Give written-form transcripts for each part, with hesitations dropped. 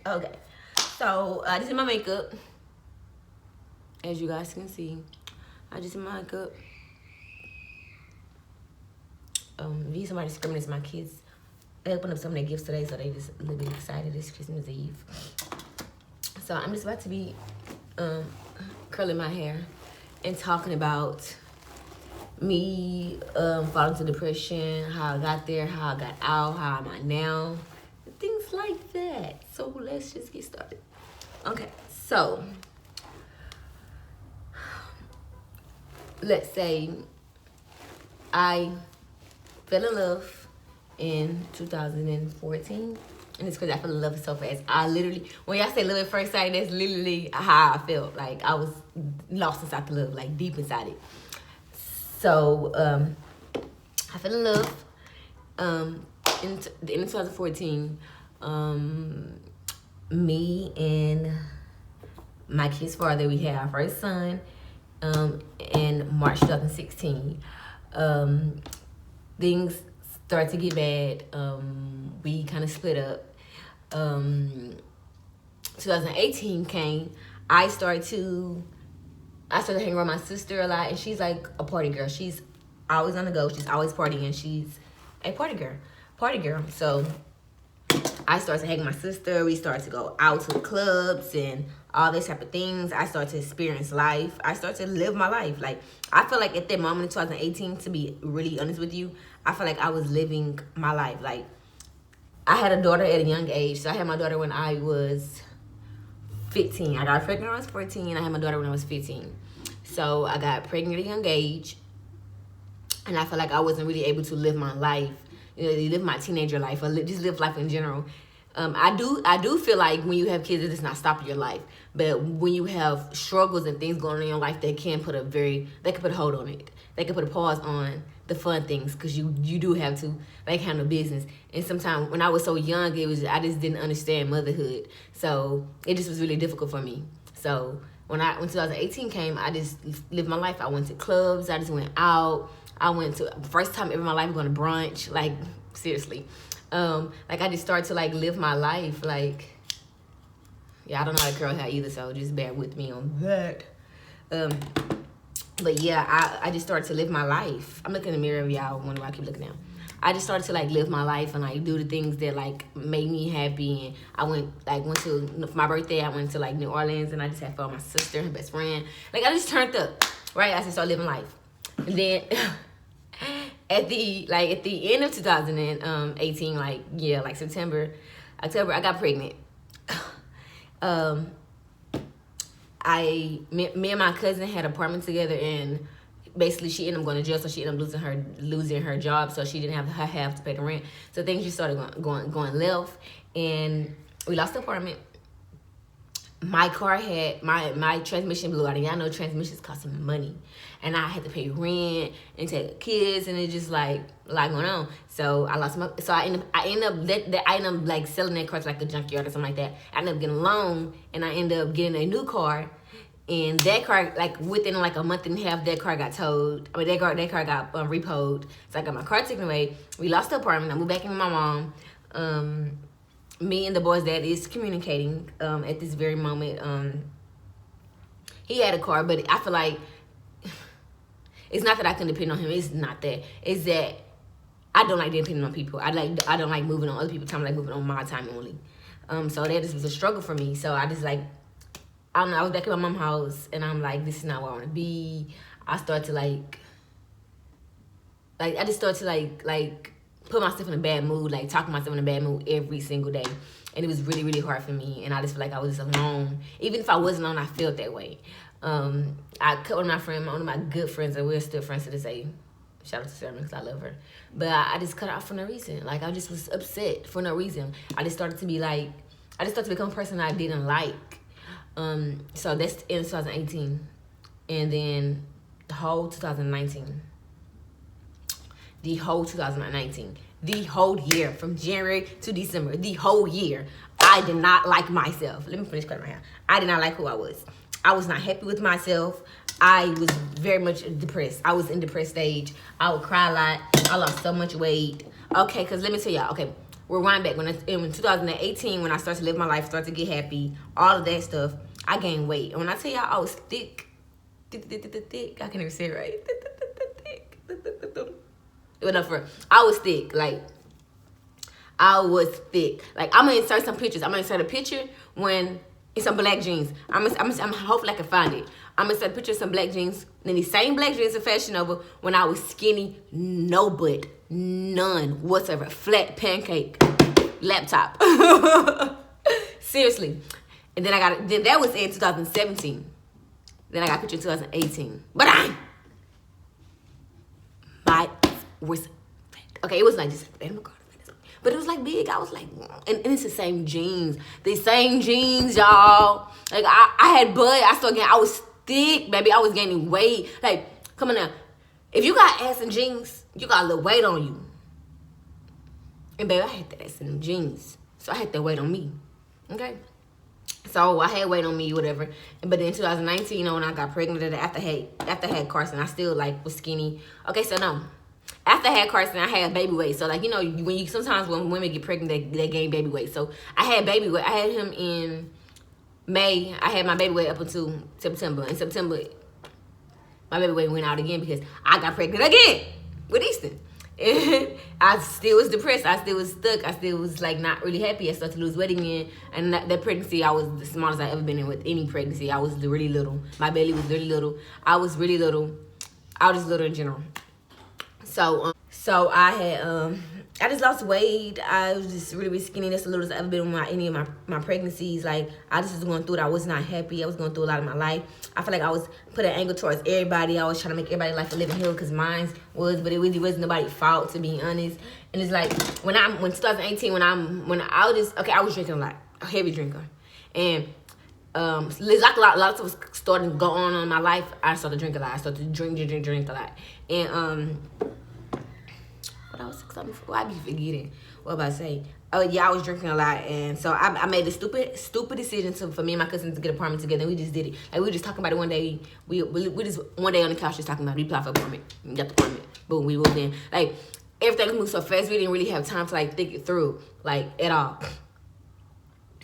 Okay, so I just did my makeup. As you guys can see, I just did my makeup. If somebody screaming, it's my kids. They opened up some of their gifts today, so they just a little bit excited. It's Christmas Eve. So I'm just about to be curling my hair and talking about me falling into depression, how I got there, how I got out, how am I now, things like that. So let's just get started. Okay, so let's say I fell in love in 2014. And it's because I fell in love so fast. I literally, when y'all say love at first sight, that's literally how I felt. Like I was lost inside the love, like deep inside it. So I fell in love in the end of 2014. Me and my kid's father, we had our first son in March 2016. Things started to get bad. We kind of split up. 2018 came. I started hanging around my sister a lot, and she's like a party girl. She's always on the go. She's always partying. She's a party girl. So I started to hang with my sister. We started to go out to the clubs and all this type of things. I started to experience life. I started to live my life. Like, I feel like at that moment in 2018, to be really honest with you, I feel like I was living my life. Like, I had a daughter at a young age. So I had my daughter when I was 15. I got pregnant when I was 14. I had my daughter when I was 15. So I got pregnant at a young age. And I feel like I wasn't really able to live my life, live my teenager life, or just live life in general. I do feel like when you have kids, it does not stop your life. But when you have struggles and things going on in your life, they can put a hold on it. They can put a pause on the fun things, because you do have to like handle business. And sometimes when I was so young, I just didn't understand motherhood. So it just was really difficult for me. So when 2018 came, I just lived my life. I went to clubs. I just went out. I went to first time ever in my life going to brunch. Like, seriously. Like, I just started to like live my life. Like, yeah, I don't know how to curl hair either, so just bear with me on that. But yeah, I just started to live my life. I'm looking in the mirror, y'all wonder why I keep looking down. I just started to like live my life and like do the things that like made me happy. And I went to, for my birthday, I went to like New Orleans, and I just had fun with my sister, her best friend. Like, I just turned up, right? I just started living life. And then at the end of 2018, like September, October, I got pregnant. Me and my cousin had an apartment together, and basically she ended up going to jail, so she ended up losing her job, so she didn't have to pay the rent. So things just started going left, and we lost the apartment. My car had my transmission blew out, and y'all know transmissions cost some money, and I had to pay rent and take kids, and it's just like a lot going on. So I lost my. So I ended up like selling that car to like a junkyard or something like that. I ended up getting a loan, and I ended up getting a new car. And that car, like within like a month and a half, that car got towed. I mean, that car got repoed. So I got my car taken away. We lost the apartment. I moved back in with my mom. Me and the boy's dad is communicating at this very moment. He had a car, but I feel like it's not that I can depend on him. It's not that. It's that I don't like depending on people. I don't like moving on other people's time. I like moving on my time only. So that just was a struggle for me. So I just like, I don't know, I was back at my mom's house, and I'm like, this is not where I want to be. I started to I just started to like put myself in a bad mood, like talking myself in a bad mood every single day. And it was really, really hard for me. And I just feel like I was just alone. Even if I wasn't alone, I felt that way. I cut one of my good friends, and we're still friends to this day. Shout out to Sarah, because I love her. But I just cut her off for no reason. Like, I just was upset for no reason. I just started to become a person I didn't like. So that's in 2018. And then the whole 2019. The whole year, from January to December, the whole year, I did not like myself. Let me finish cutting my hair. I did not like who I was. I was not happy with myself. I was very much depressed. I was in depressed stage. I would cry a lot. I lost so much weight. Okay, because let me tell y'all. Okay, rewind back in 2018 when I started to live my life, started to get happy, all of that stuff. I gained weight, and when I tell y'all I was thick, I can't even say it right. I was thick, like I was thick. Like I'm gonna insert some pictures. I'm gonna insert a picture when it's some black jeans. I'm hopefully I can find it. I'm gonna insert a picture of some black jeans. And then these same black jeans are Fashion Nova when I was skinny, no butt, none whatsoever, flat pancake, laptop. Seriously. And then that was in 2017. Then I got a picture in 2018. But my was okay. It was like just but it was like big. I was like, and it's the same jeans. The same jeans, y'all. Like I had butt. I was thick, baby. I was gaining weight. Like, come on now. If you got ass and jeans, you got a little weight on you. And baby, I had that ass in them jeans. So I had that weight on me. Okay? So I had weight on me, whatever. But in 2019, when I got pregnant, after I had Carson, I still like was skinny. Okay, so no. After I had Carson, I had baby weight. So like, sometimes when women get pregnant, they gain baby weight. So I had baby weight. I had him in May. I had my baby weight up until September. In September, my baby weight went out again because I got pregnant again with Easton. And I still was depressed. I still was stuck. I still was like not really happy. I started to lose weight again. And that pregnancy, I was the smallest I ever been in with any pregnancy. I was really little. My belly was really little. I was really little. I was just little in general. So I had I just lost weight. I was just really skinny. That's the littlest I've ever been in any of my pregnancies. Like I just was going through it. I was not happy. I was going through a lot of my life. I feel like I was put an angle towards everybody. I was trying to make everybody's life a living hell because mine was, but it really wasn't nobody's fault, to be honest. And it's like when 2018 I was drinking a lot, a heavy drinker, and like a lot of stuff was starting to go on in my life. I started to drink a lot. I started to drink a lot, and what I was excited for, I be forgetting what about to say. Oh yeah, I was drinking a lot, and so I made the stupid decision for me and my cousin to get an apartment together. And we just did it. Like we were just talking about it one day. We just one day on the couch just talking about it. We applied for apartment, we got the apartment, boom, we moved in. Like everything moved so fast, we didn't really have time to like think it through, like at all.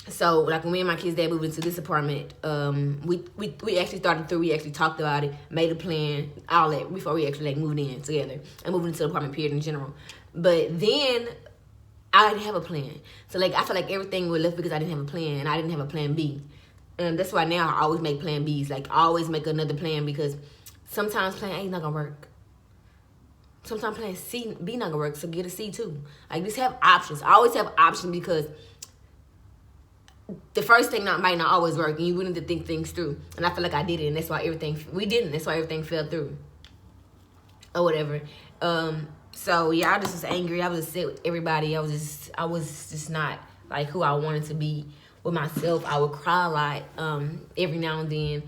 So like when me and my kids dad moved into this apartment, we actually started through. We actually talked about it, made a plan, all that before we actually like moved in together and moved into the apartment period in general. But then I didn't have a plan. So like I feel like everything was left because I didn't have a plan and I didn't have a plan B. And that's why now I always make plan Bs. Like I always make another plan because sometimes plan A is not gonna work. Sometimes plan C, B not gonna work. So get a C too. Like just have options. I always have options because the first thing might not always work, and you wouldn't have to think things through. And I feel like I did it, and that's why we didn't. That's why everything fell through, or whatever. So yeah, I just was angry. I was upset with everybody. I was just not like who I wanted to be with myself. I would cry a lot, every now and then.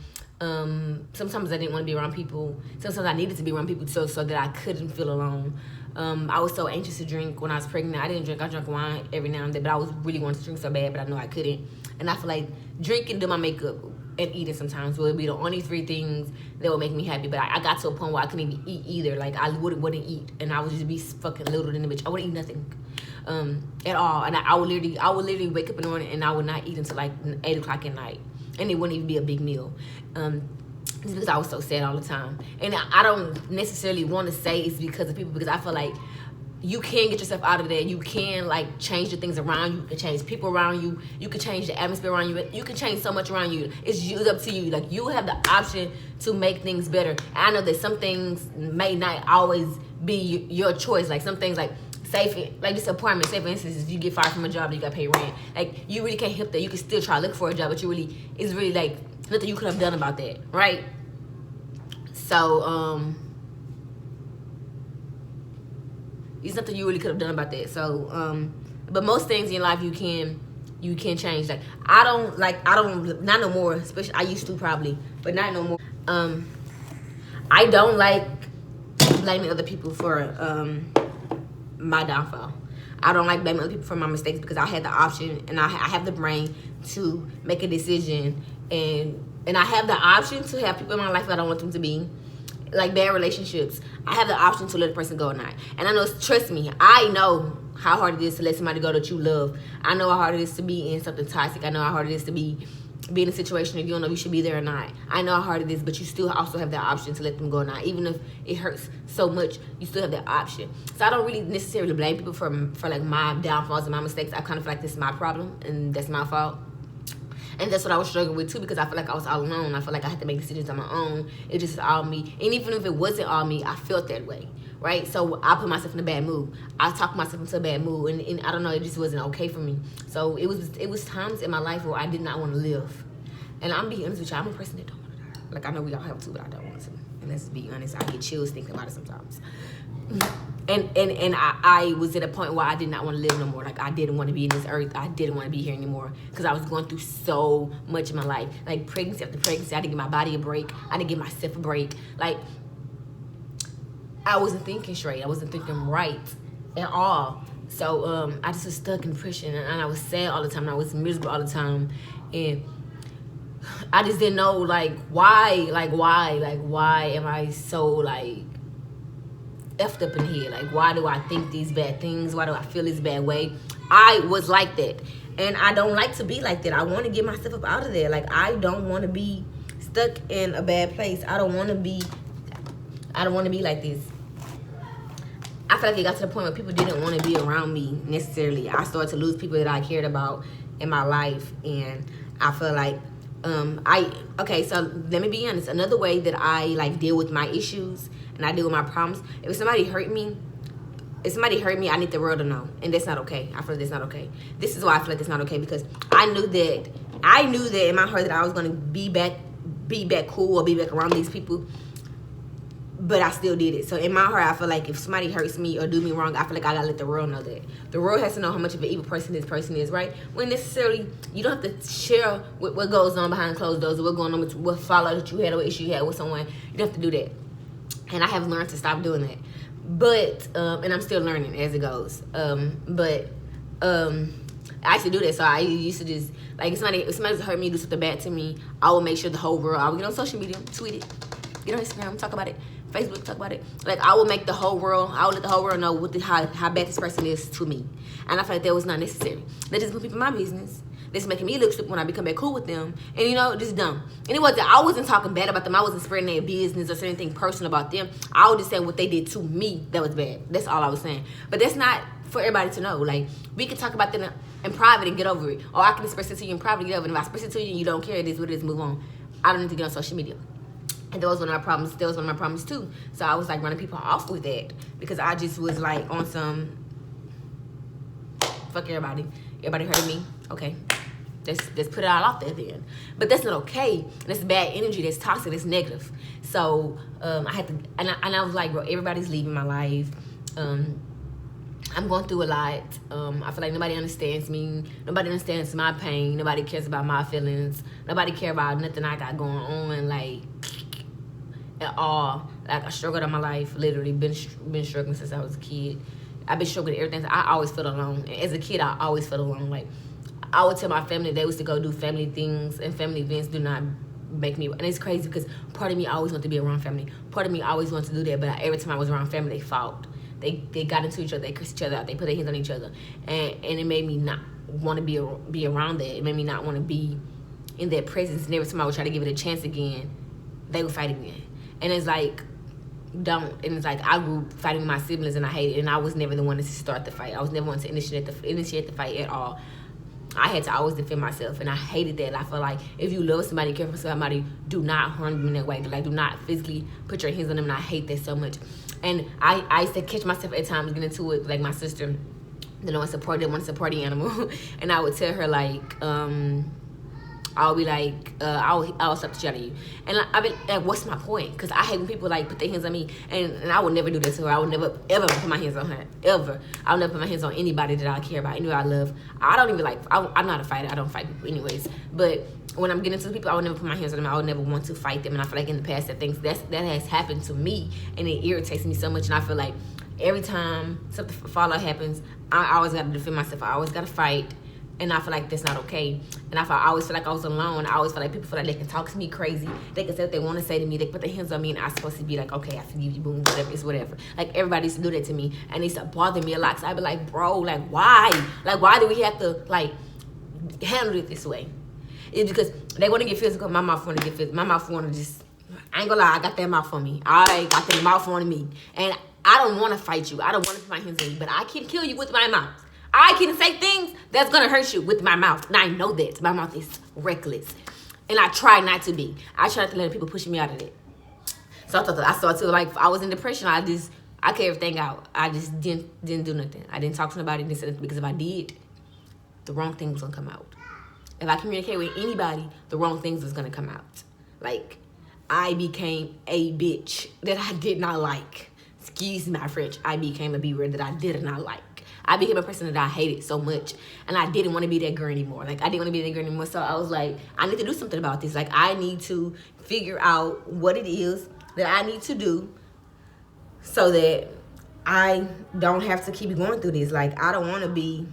Sometimes I didn't want to be around people. Sometimes I needed to be around people so that I couldn't feel alone. I was so anxious to drink when I was pregnant. I didn't drink. I drank wine every now and then, but I was really wanting to drink so bad, but I know I couldn't. And I feel like drinking, doing my makeup, and eating sometimes would be the only three things that would make me happy. But I got to a point where I couldn't even eat either. Like I wouldn't eat, and I would just be fucking little than the bitch. I wouldn't eat nothing, at all. And I would literally wake up in the morning and I would not eat until like 8 o'clock at night, and it wouldn't even be a big meal. Just because I was so sad all the time. And I don't necessarily want to say it's because of people, because I feel like you can get yourself out of there. You can like change the things around you. You can change people around you. You can change the atmosphere around you. You can change so much around you. It's up to you. Like you have the option to make things better. I know that some things may not always be your choice. Like some things like like this apartment, say for instance, if you get fired from a job, you got to pay rent. Like you really can't help that. You can still try to look for a job, but it's really like nothing you could have done about that, right? So, it's nothing you really could have done about that. So, but most things in life you can change. Like I don't not no more. Especially I used to probably, but not no more. I don't like blaming other people for my downfall. I don't like blaming other people for my mistakes because I had the option and I have the brain to make a decision, and I have the option to have people in my life that I don't want them to be. like bad relationships, I have the option to let a person go or not. And I know, trust me, I know how hard it is to let somebody go that you love. I know how hard it is to be in something toxic. I know how hard it is to be in a situation if you don't know if you should be there or not. I know how hard it is, but you still also have that option to let them go or not. Even if it hurts so much, you still have that option. So I don't really necessarily blame people for like my downfalls and my mistakes. I kind of feel like this is my problem and that's my fault. And that's what I was struggling with too, because I feel like I was all alone. I feel like I had to make decisions on my own. It just all me. And even if it wasn't all me, I felt that way, right? So I put myself in a bad mood. I talked myself into a bad mood, and I don't know, it just wasn't okay for me. So it was times in my life where I did not want to live. And I'm being honest with you, I'm a person that don't want to die. Like, I know we all have to, but I don't want to. And let's be honest, I get chills thinking about it sometimes. And I was at a point where I did not want to live no more. Like, I didn't want to be in this earth. I didn't want to be here anymore because I was going through so much in my life. Like, pregnancy after pregnancy, I didn't give my body a break. I didn't give myself a break. Like, I wasn't thinking straight. I wasn't thinking right at all. So I just was stuck in depression, and I was sad all the time, and I was miserable all the time. And I just didn't know, like, why am I so, like, effed up in here? Like, why do I think these bad things? Why do I feel this bad way? I was like that, and I don't like to be like that. I want to get myself up out of there. Like, I don't want to be stuck in a bad place. I don't want to be like this. I feel like it got to the point where people didn't want to be around me necessarily. I started to lose people that I cared about in my life, and I feel like okay, so let me be honest. Another way that I like deal with my issues and I deal with my problems, if somebody hurt me, I need the world to know, and that's not okay. I feel like that's not okay. This is why I feel like that's not okay, because I knew that in my heart that I was gonna be back cool or be back around these people, but I still did it. So in my heart, I feel like if somebody hurts me or do me wrong, I feel like I gotta let the world know that. The world has to know how much of an evil person this person is, right? When necessarily, you don't have to share what goes on behind closed doors, or what going on with what fallout that you had or what issue you had with someone. You don't have to do that. And I have learned to stop doing that. But, and I'm still learning as it goes. I used to do that. So I used to just, like, if somebody hurt me, do something bad to me, I will make sure the whole world, I will get on social media, tweet it, get on Instagram, talk about it, Facebook, talk about it. Like, I will make the whole world, I will let the whole world know how bad this person is to me. And I feel like that was not necessary. That just put people in my business. That's making me look stupid when I become back cool with them. And, you know, just dumb. And I wasn't talking bad about them. I wasn't spreading their business or saying anything personal about them. I was just saying what they did to me that was bad. That's all I was saying. But that's not for everybody to know. Like, we can talk about them in private and get over it. Or I can express it to you in private and get over it. And if I express it to you and you don't care, it is what it is, move on. I don't need to get on social media. And that was one of my problems. That was one of my problems too. So I was like running people off with that, because I just was like on some fuck everybody. Everybody heard me. Okay. Let's put it all out there then. But that's not okay. That's bad energy. That's toxic. That's negative. So I had to, and I was like, bro, everybody's leaving my life. I'm going through a lot. I feel like nobody understands me. Nobody understands my pain. Nobody cares about my feelings. Nobody cares about nothing I got going on, like, at all. Like, I struggled in my life. Literally been struggling since I was a kid. I've been struggling with everything. I always felt alone. As a kid, I always felt alone. Like, I would tell my family they was to go do family things, and family events do not make me, and it's crazy because part of me always wanted to be around family. Part of me always wanted to do that, but every time I was around family, they fought. They got into each other, they cursed each other out, they put their hands on each other. And it made me not want to be around that. It made me not want to be in their presence. And every time I would try to give it a chance again, they would fight again. And it's like, don't. And it's like, I grew fighting with my siblings and I hated it. And I was never the one to start the fight. I was never one to initiate the fight at all. I had to always defend myself, and I hated that. I feel like if you love somebody, care for somebody, do not harm them in that way. Like, do not physically put your hands on them, and I hate that so much. And I used to catch myself at times getting into it, like my sister, the one supported, one supporting animal, and I would tell her, like, I'll be like, I'll stop the shit out of you. And I've been like, what's my point? Because I hate when people like put their hands on me, and I would never do that to her. I would never ever put my hands on her, ever. I would never put my hands on anybody that I care about, anybody I love. I don't even like, I'm not a fighter. I don't fight people anyways. But when I'm getting to people, I would never put my hands on them. I would never want to fight them. And I feel like in the past that has happened to me, and it irritates me so much. And I feel like every time something fallout happens, I always got to defend myself. I always got to fight And I feel like that's not okay. And I always feel like I was alone. I always feel like people feel like they can talk to me crazy. They can say what they want to say to me. They put their hands on me, and I'm supposed to be like, okay, I forgive you, boom, whatever, it's whatever. Like, everybody used to do that to me, and it used to bother me a lot. So I'd be like, bro, like, why? Like, why do we have to, like, handle it this way? It's because they want to get physical. My mouth want to get physical. My mouth want to just, I ain't gonna lie, I got that mouth on me. I got that mouth on me. And I don't want to fight you. I don't want to put my hands on you, but I can kill you with my mouth. I can say things that's going to hurt you with my mouth. And I know that. My mouth is reckless. And I try not to be. I try not to let people push me out of it. So I started to, like, I was in depression. I kept everything out. I just didn't do nothing. I didn't talk to nobody. Didn't say nothing, because if I did, the wrong thing was going to come out. If I communicate with anybody, the wrong things was going to come out. Like, I became a bitch that I did not like. Excuse my French. I became a B-word that I did not like. I became a person that I hated so much, and I didn't want to be that girl anymore. Like, I didn't want to be that girl anymore, so I was like, I need to do something about this. Like, I need to figure out what it is that I need to do so that I don't have to keep going through this. Like, I don't want to be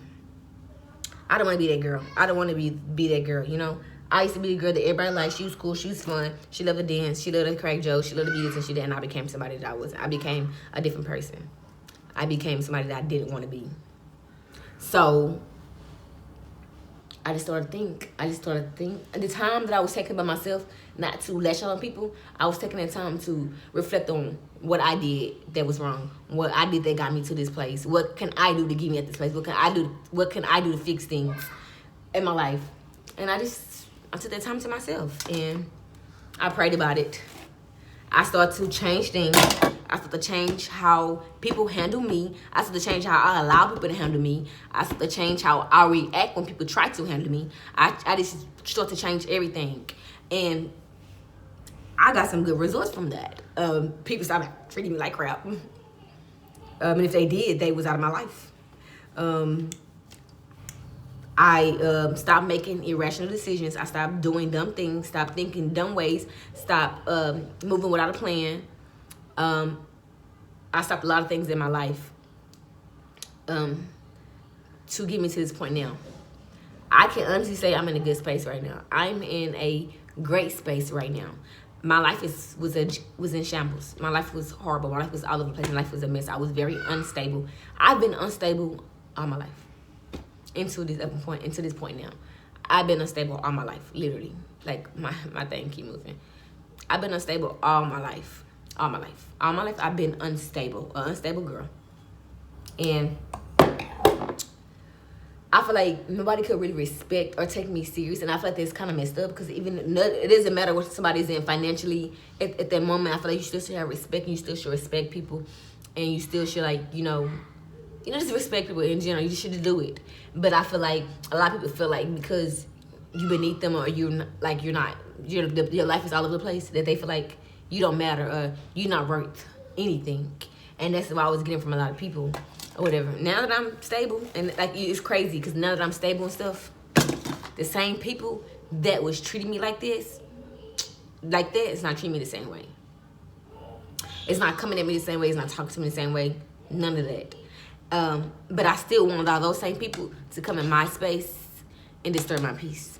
that girl. I don't want to be that girl, you know? I used to be the girl that everybody liked. She was cool. She was fun. She loved to dance. She loved to crack jokes. She loved to be this and she did. And I became somebody that I wasn't. I became a different person. I became somebody that I didn't want to be. So I just started to think. The time that I was taking by myself, not to lash out on people, I was taking that time to reflect on what I did that was wrong. What I did that got me to this place. What can I do to get me at this place? What can I do to fix things in my life? And I took that time to myself, and I prayed about it. I started to change things. I started to change how people handle me. I started to change how I allow people to handle me. I started to change how I react when people try to handle me. I just started to change everything. And I got some good results from that. People started treating me like crap. And if they did, they was out of my life. I stopped making irrational decisions. I stopped doing dumb things. Stopped thinking dumb ways. Stopped moving without a plan. I stopped a lot of things in my life to get me to this point now. I can honestly say I'm in a good space right now. I'm in a great space right now. My life was in shambles. My life was horrible. My life was all over the place. My life was a mess. I was very unstable. I've been unstable all my life. Into this point now. I've been unstable all my life, literally. Like, my thing keep moving. I've been unstable all my life. All my life I've been unstable. An unstable girl. And I feel like nobody could really respect or take me serious. And I feel like that's kind of messed up, because it doesn't matter what somebody's in financially at that moment. I feel like you still should have respect, and you still should respect people. And you still should, like, just respect people in general. You should do it. But I feel like a lot of people feel like because you beneath them, or your life is all over the place, that they feel like you don't matter, or you're not worth anything. And that's what I was getting from a lot of people or whatever. Now that I'm stable, and like, it's crazy, because now that I'm stable and stuff, the same people that was treating me like this, like that, it's not treating me the same way. It's not coming at me the same way. It's not talking to me the same way. None of that. But I still want all those same people to come in my space and disturb my peace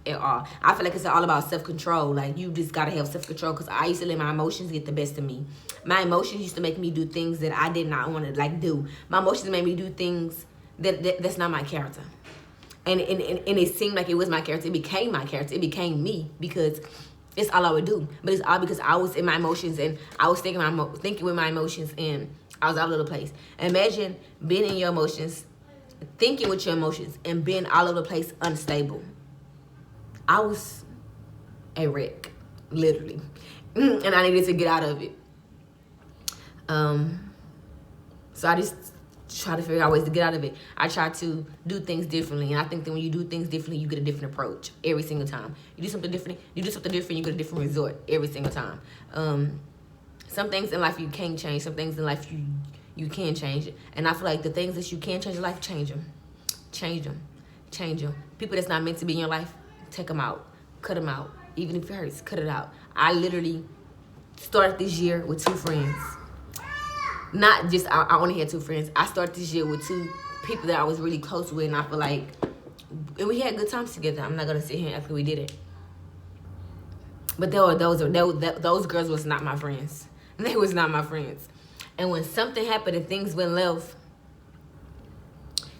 at all. I feel like it's all about self-control. Like, you just got to have self-control, because I used to let my emotions get the best of me. My emotions used to make me do things that I did not want to, do. My emotions made me do things that's not my character. And it seemed like it was my character. It became my character. It became me, because it's all I would do. But it's all because I was in my emotions, and I was thinking with my emotions, and I was all over the place. Imagine being in your emotions, thinking with your emotions, and being all over the place unstable. I was a wreck, literally. And I needed to get out of it. So I just try to figure out ways to get out of it. I try to do things differently. And I think that when you do things differently, you get a different approach every single time. You do something different, you get a different result every single time. Some things in life you can't change. Some things in life you can change. And I feel like the things that you can change in life, change them. Change them. Change them. People that's not meant to be in your life, take them out. Cut them out. Even if it hurts, cut it out. I literally started this year with 2 friends. Not just, I only had 2 friends. I started this year with 2 people that I was really close with. And I feel like And we had good times together. I'm not gonna sit here after we did it. But those girls was not my friends. They was not my friends. And when something happened and things went left,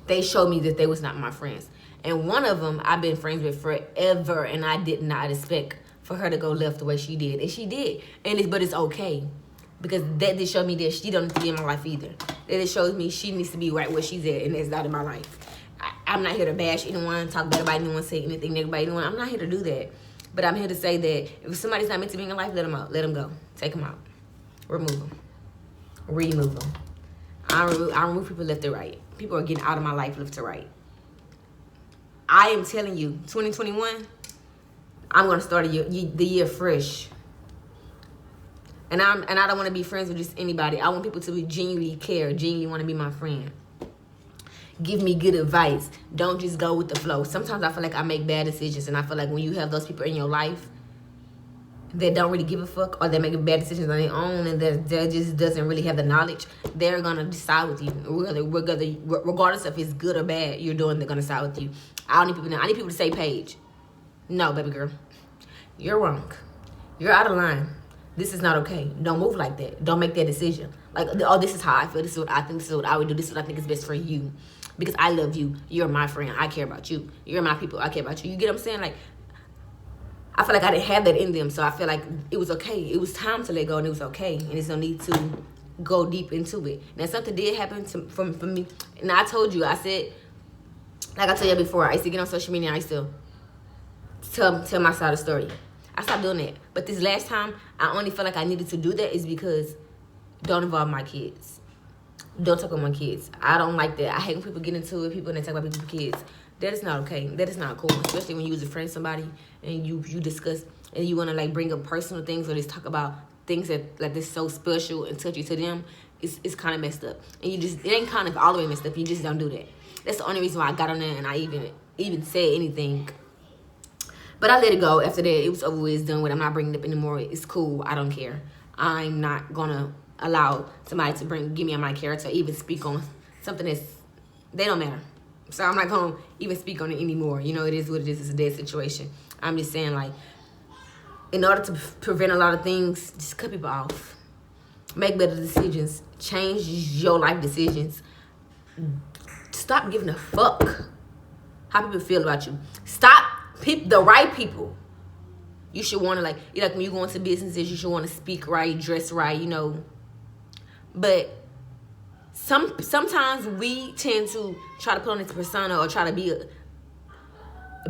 they showed me that they was not my friends. And one of them I've been friends with forever, and I did not expect for her to go left the way she did. And she did. But it's okay. Because that just showed me that she don't need to be in my life either. That it shows me she needs to be right where she's at, and that's not in my life. I'm not here to bash anyone, talk bad about anyone, say anything negative about anyone. I'm not here to do that. But I'm here to say that if somebody's not meant to be in your life, let them out. Let them go. Take them out. Remove them. Remove them. I remove people left to right. People are getting out of my life left to right. I am telling you, 2021, I'm going to start the year fresh. And I don't want to be friends with just anybody. I want people to genuinely care, genuinely want to be my friend. Give me good advice. Don't just go with the flow. Sometimes I feel like I make bad decisions, and I feel like when you have those people in your life that don't really give a fuck, or they make bad decisions on their own, and that just doesn't really have the knowledge, they're gonna decide with you, regardless if it's good or bad you're doing. They're gonna side with you. I don't need people now. I need people to say, Paige, no, baby girl, you're wrong. You're out of line. This is not okay. Don't move like that. Don't make that decision. Like, oh, this is how I feel. This is what I think. This is what I would do. This is what I think is best for you. Because I love you. You're my friend. I care about you. You're my people. I care about you. You get what I'm saying? Like, I feel like I didn't have that in them. So I feel like it was okay. It was time to let go, and it was okay. And there's no need to go deep into it. Now, something did happen for me. And I told you, I said, like I told you before, I used to get on social media, and I used to tell my side of the story. I stopped doing that. But this last time, I only felt like I needed to do that is because don't involve my kids. Don't talk about my kids. I don't like that. I hate when people get into it, people, and they talk about people's kids. That is not okay. That is not cool. Especially when you was a friend of somebody and you discuss and you want to like bring up personal things or just talk about things that like that's so special and touchy to them. It's kind of messed up. And it ain't kind of all the way messed up. You just don't do that. That's the only reason why I got on there and I even said anything. But I let it go. After that, it was over with. It's done with. I'm not bringing it up anymore. It's cool. I don't care. I'm not gonna allow somebody to give me on my character, even speak on something they don't matter. So I'm not gonna even speak on it anymore. You know, it is what it is. It's a dead situation. I'm just saying, like, in order to prevent a lot of things, just cut people off. Make better decisions. Change your life decisions. Stop giving a fuck how people feel about you. Stop the right people. You should want to, like when you go into businesses, you should want to speak right, dress right, you know. But sometimes we tend to try to put on this persona or try to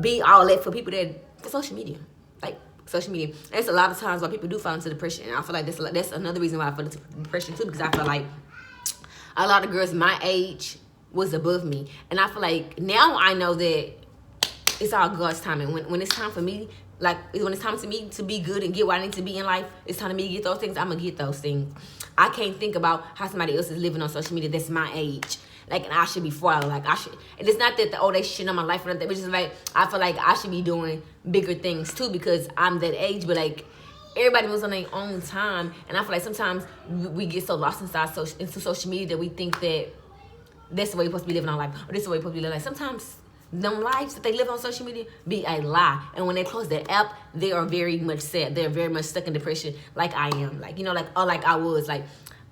be all that for people for social media. Like, social media. That's a lot of times why people do fall into depression. And I feel like that's another reason why I fell into depression too, because I feel like a lot of girls my age was above me. And I feel like now I know that it's all God's timing. When it's time for me, like when it's time to me to be good and get what I need to be in life, it's time to me to get those things, I'm going to get those things. I can't think about how somebody else is living on social media that's my age. Like, and I should be following. Like, I should. And it's not that, they shit on my life or nothing. It's just like, I feel like I should be doing bigger things too because I'm that age. But like, everybody moves on their own time. And I feel like sometimes we get so lost into social media that we think that that's the way you're supposed to be living our life. Or this is the way you're supposed to be living life. Sometimes them lives that they live on social media be a lie. And when they close their app, they are very much sad. They're very much stuck in depression like I am. Like, you know, like I was. Like,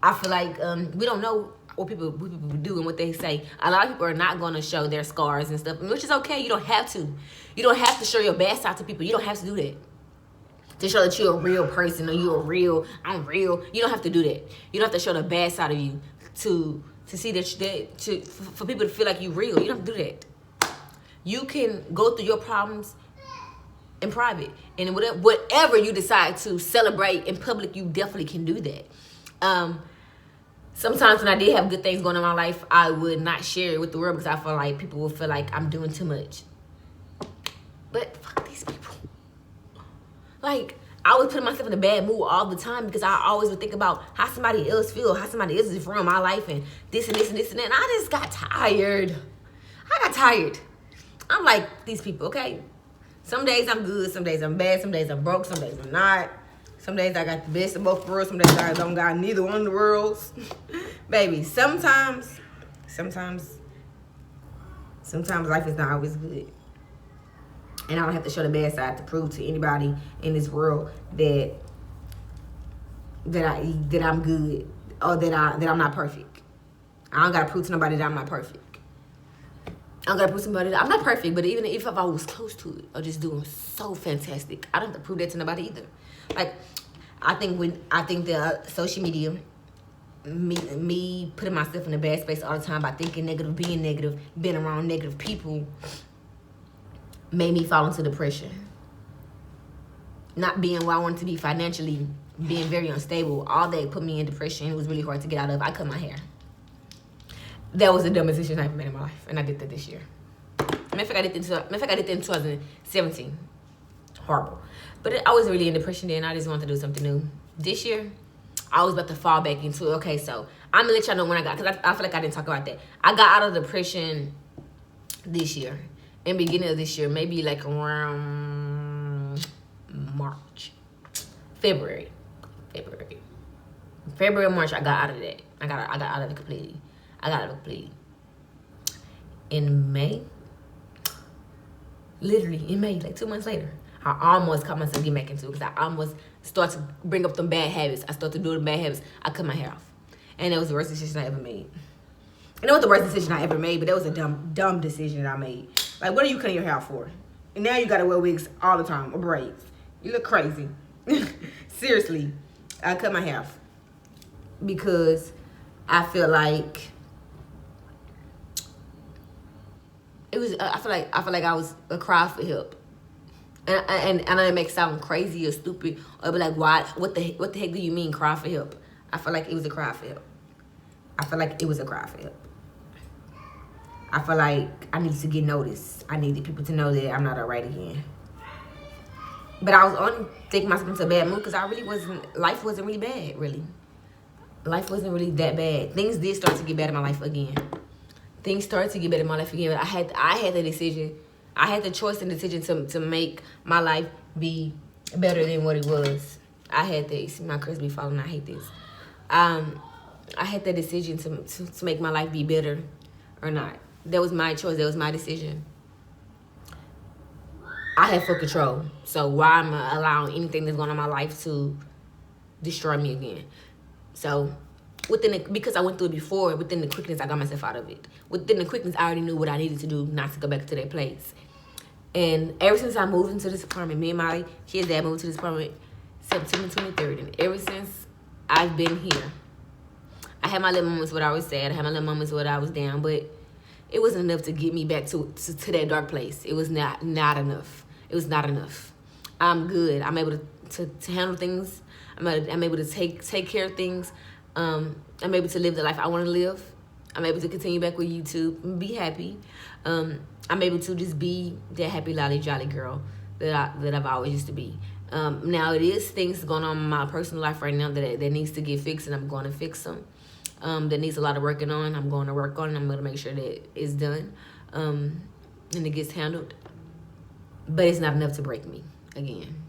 I feel like we don't know what people do and what they say. A lot of people are not going to show their scars and stuff, which is okay. You don't have to. You don't have to show your bad side to people. You don't have to do that. To show that you're a real person or I'm real. You don't have to do that. You don't have to show the bad side of you to see for people to feel like you're real. You don't have to do that. You can go through your problems in private. And whatever you decide to celebrate in public, you definitely can do that. Sometimes when I did have good things going on in my life, I would not share it with the world because I feel like people will feel like I'm doing too much. But fuck these people. Like, I would put myself in a bad mood all the time because I always would think about how somebody else feel, how somebody else is ruining my life and this and this and this and that. And I just got tired. I'm like these people, okay? Some days I'm good, some days I'm bad, some days I'm broke, some days I'm not. Some days I got the best of both worlds, some days I don't got neither one of the worlds. Baby, sometimes life is not always good. And I don't have to show the bad side to prove to anybody in this world that I'm good, or that I'm not perfect. I don't gotta prove to nobody that I'm not perfect. I don't gotta prove to somebody that I'm not perfect, but even if I was close to it or just doing so fantastic, I don't have to prove that to nobody either. Like, I think the social media, me putting myself in a bad space all the time by thinking negative, being around negative people, made me fall into depression. Not being where I wanted to be financially, being very unstable, all that put me in depression. It was really hard to get out of. I cut my hair. That was the dumbest decision I ever made in my life, and I did that this year. Matter of fact, I did that in 2017. Horrible. But I wasn't really in depression then. I just wanted to do something new. This year, I was about to fall back into it. Okay, so I'm going to let y'all know when I got, because I feel like I didn't talk about that. I got out of depression this year. In the beginning of this year, maybe like around February, March, I got out of that. I got out of it completely. In May, literally in May, like 2 months later, I almost caught myself getting back into it, because I almost start to bring up them bad habits. I start to do the bad habits. I cut my hair off. And it was the worst decision I ever made. And it was the worst decision I ever made, but that was a dumb decision that I made. Like, what are you cutting your hair off for? And now you gotta wear wigs all the time, or braids. You look crazy. Seriously, I cut my hair off because I feel like it was. I feel like I was a cry for help, and I know it makes it sound crazy or stupid, or be like, why? What the heck do you mean cry for help? I feel like it was a cry for help. I feel like I needed to get noticed. I needed people to know that I'm not alright again. But I was only taking myself into a bad mood because life wasn't really bad, really. Life wasn't really that bad. Things did start to get better in my life again. But I had the decision. I had the choice and decision to make my life be better than what it was. I had this. My curse be falling. I hate this. I had the decision to make my life be better or not. That was my choice. That was my decision. I had full control. So why am I allowing anything that's going on in my life to destroy me again? So because I went through it before, within the quickness, I got myself out of it. Within the quickness, I already knew what I needed to do not to go back to that place. And ever since I moved into this apartment, me and Molly, his dad moved to this apartment September 23rd. And ever since I've been here, I had my little moments where I was sad. I had my little moments where I was down. But it wasn't enough to get me back to that dark place. It was not enough. It was not enough. I'm good. I'm able to handle things. I'm able to take care of things. I'm able to live the life I want to live. I'm able to continue back with YouTube and be happy. I'm able to just be that happy, lolly, jolly girl that I've always used to be. Now it is things going on in my personal life right now that needs to get fixed, and I'm going to fix them. That needs a lot of working on. I'm going to work on it. I'm going to make sure that it's done and it gets handled. But it's not enough to break me again.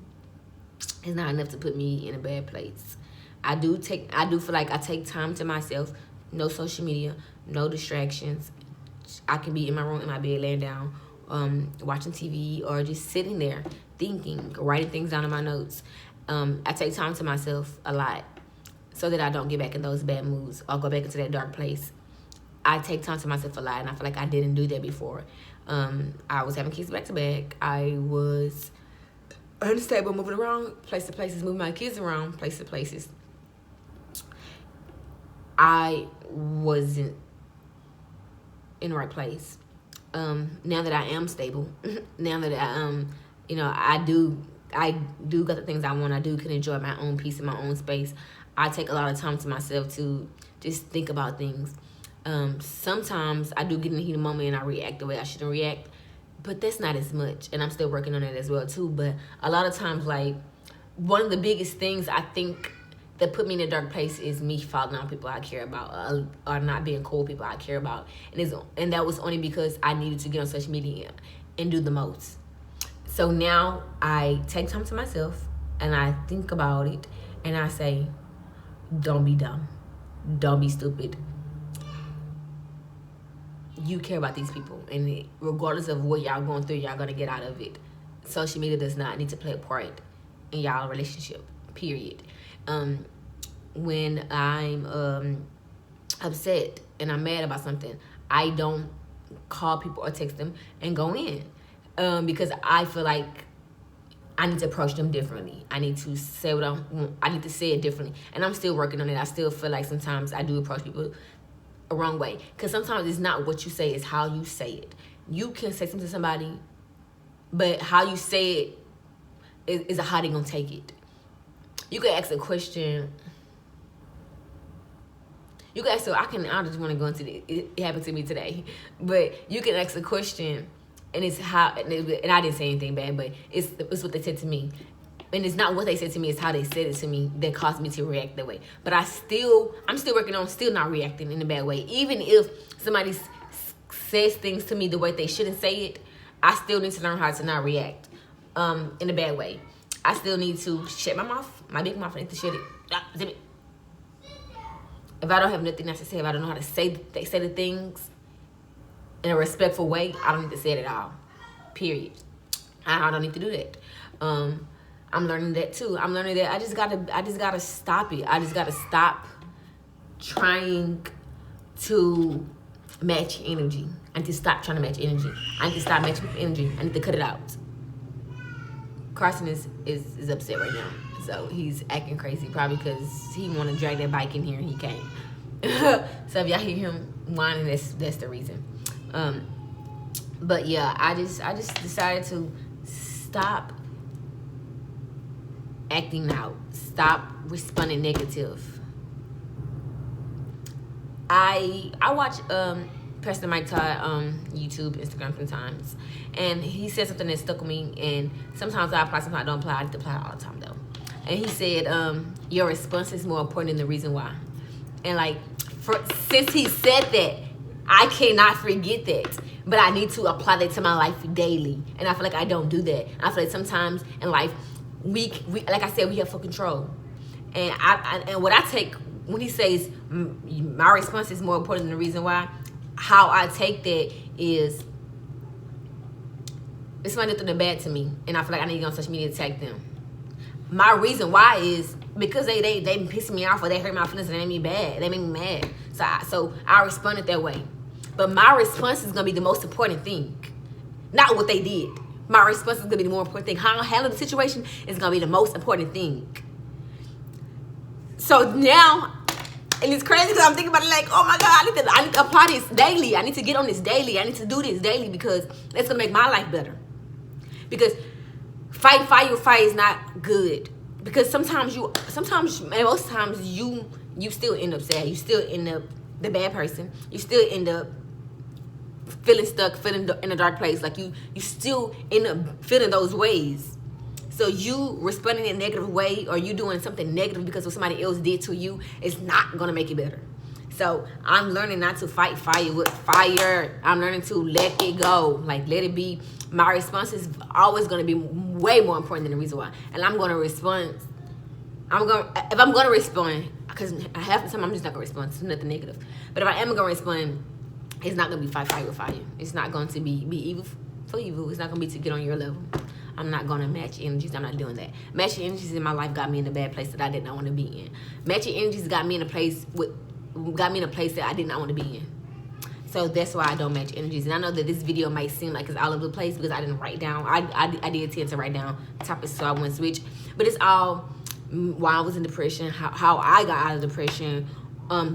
It's not enough to put me in a bad place. I do feel like I take time to myself. No social media, no distractions. I can be in my room, in my bed, laying down, watching TV, or just sitting there thinking, writing things down in my notes. I take time to myself a lot so that I don't get back in those bad moods or go back into that dark place. I take time to myself a lot, and I feel like I didn't do that before. I was having kids back to back. I was unstable, moving around, place to places, moving my kids around, place to places. I wasn't in the right place. Now that I am stable, now that I do got the things I want. I can enjoy my own peace in my own space. I take a lot of time to myself to just think about things. Sometimes I do get in the heat of the moment and I react the way I shouldn't react, but that's not as much, and I'm still working on it as well too. But a lot of times, like, one of the biggest things I think that put me in a dark place is me falling on people I care about, or not being cool with people I care about, and that was only because I needed to get on social media and do the most. So now I take time to myself and I think about it and I say, don't be dumb, don't be stupid. You care about these people, and regardless of what y'all going through, y'all gonna get out of it. social media does not need to play a part in y'all relationship, period. When I'm upset and I'm mad about something, I don't call people or text them and go in, because I feel like I need to approach them differently. I need to say what I need to say it differently, and I'm still working on it. I still feel like sometimes I do approach people a wrong way, because sometimes it's not what you say, it's how you say it. You can say something to somebody, but how you say it is how they gonna take it. You can ask a question. You can ask, so I just want to go into it happened to me today, but you can ask a question, and it's how, and I didn't say anything bad, but it's what they said to me, and it's not what they said to me, it's how they said it to me that caused me to react that way. But I'm still working on still not reacting in a bad way. Even if somebody says things to me the way they shouldn't say it, I still need to learn how to not react in a bad way. I still need to shut my mouth, my big mouth. I need to shut it. Zip it. If I don't have nothing else to say, if I don't know how to say the things in a respectful way, I don't need to say it at all. Period. I don't need to do that. I'm learning that too. I'm learning that I just gotta stop it. I just gotta stop trying to match energy. I need to stop trying to match energy. I need to stop matching energy. I need to cut it out. Carson is upset right now. So he's acting crazy, probably because he want to drag that bike in here and he can't. So if y'all hear him whining, that's the reason. But yeah, I just decided to stop acting out. Stop responding negative. I watch Pastor Mike Todd on YouTube, Instagram sometimes, and he said something that stuck with me, and sometimes I apply, sometimes I don't apply. I need to apply all the time though. And he said, your response is more important than the reason why. And like, since he said that, I cannot forget that. But I need to apply that to my life daily. And I feel like I don't do that. I feel like sometimes in life, we like I said, we have full control. And and what I take, when he says, my response is more important than the reason why, how I take that is, if somebody did something bad to me, and I feel like I need to get on social media to attack them. My reason why is because they pissing me off, or they hurt my feelings and they made me bad. They made me mad. So I responded that way. But my response is gonna be the most important thing, not what they did. My response is gonna be the more important thing. How I handle the situation is gonna be the most important thing. So now, and it's crazy because I'm thinking about it like, oh my God, I need to apply this daily. I need to get on this daily. I need to do this daily because it's gonna make my life better. Because fighting fire with fire is not good. Because sometimes and most times you still end up sad. You still end up the bad person. You still end up feeling stuck, feeling in a dark place. Like you still end up feeling those ways. So you responding in a negative way, or you doing something negative because of somebody else did to you, is not gonna make it better. So I'm learning not to fight fire with fire. I'm learning to let it go, like let it be. My response is always gonna be way more important than the reason why. And I'm gonna respond. If I'm gonna respond, because half the time I'm just not gonna respond to nothing negative. But if I am gonna respond, it's not gonna be fight fire with fire. It's not going to be evil for evil. It's not gonna be to get on your level. I'm not gonna match energies. I'm not doing that. Matching energies in my life got me in a bad place that I did not want to be in. Matching energies got me in a place that I did not want to be in. So that's why I don't match energies. And I know that this video might seem like it's all over the place because I didn't write down. I did tend to write down topics so I wouldn't switch. But it's all while I was in depression, how I got out of depression,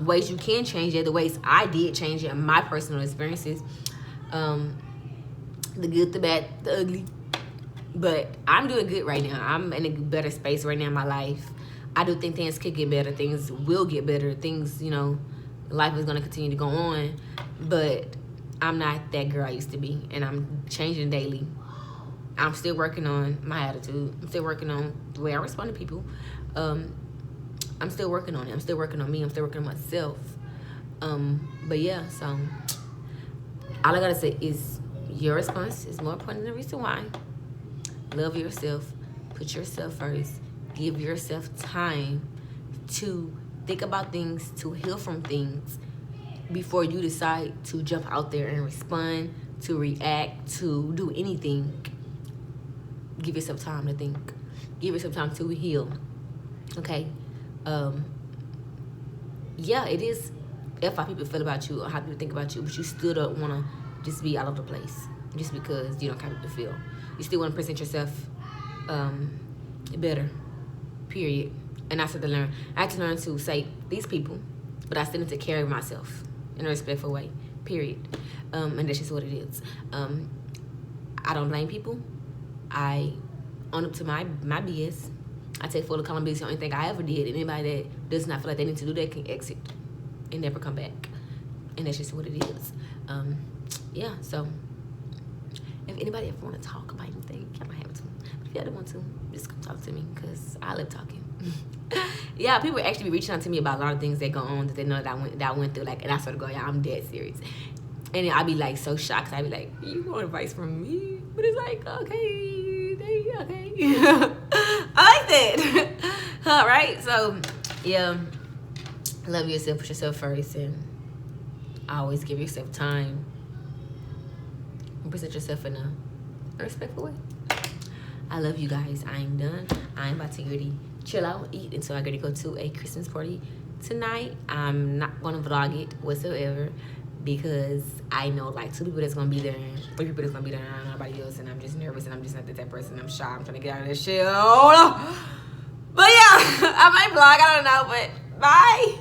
ways you can change it, the ways I did change it, and my personal experiences, the good, the bad, the ugly. But I'm doing good right now. I'm in a better space right now in my life. I do think things could get better. Things will get better. Things, life is going to continue to go on. But I'm not that girl I used to be. And I'm changing daily. I'm still working on my attitude. I'm still working on the way I respond to people. I'm still working on it. I'm still working on me. I'm still working on myself. But yeah, so all I got to say is your response is more important than the reason why. Love yourself. Put yourself first. Give yourself time to think about things, to heal from things before you decide to jump out there and respond, to react, to do anything. give yourself time to think. Give yourself time to heal. Okay? Yeah, it is how people feel about you or how people think about you, but you still don't want to just be all over the place just because you don't how people feel. You still want to present yourself better, period. And I had to learn. I had to learn to say these people, but I still need to carry myself in a respectful way, period. And that's just what it is. I don't blame people. I own up to my BS. I take full accountability on anything I ever did. Anybody that does not feel like they need to do that can exit and never come back. And that's just what it is. Yeah, so if anybody ever want to talk about anything, y'all might have to. But if y'all don't want to, just come talk to me because I love talking. Yeah, people actually be reaching out to me about a lot of things that go on that they know that I went through. Like, and I sort of go, yeah, I'm dead serious. And I'd be like so shocked. I'd be like, you want advice from me? But it's like, okay. I like that. All right, so yeah, love yourself, put yourself first, and always give yourself time and present yourself in a respectful way. I love you guys. I am done. I'm about to really chill out, eat until I get to go to a Christmas party tonight. I'm not gonna vlog it whatsoever because I know like 2 people that's gonna be there, 3 people that's gonna be there, and nobody else, and I'm just nervous and I'm just not that person. I'm shy. I'm trying to get out of this shit. Oh, no. But yeah, I might vlog. I don't know, but bye.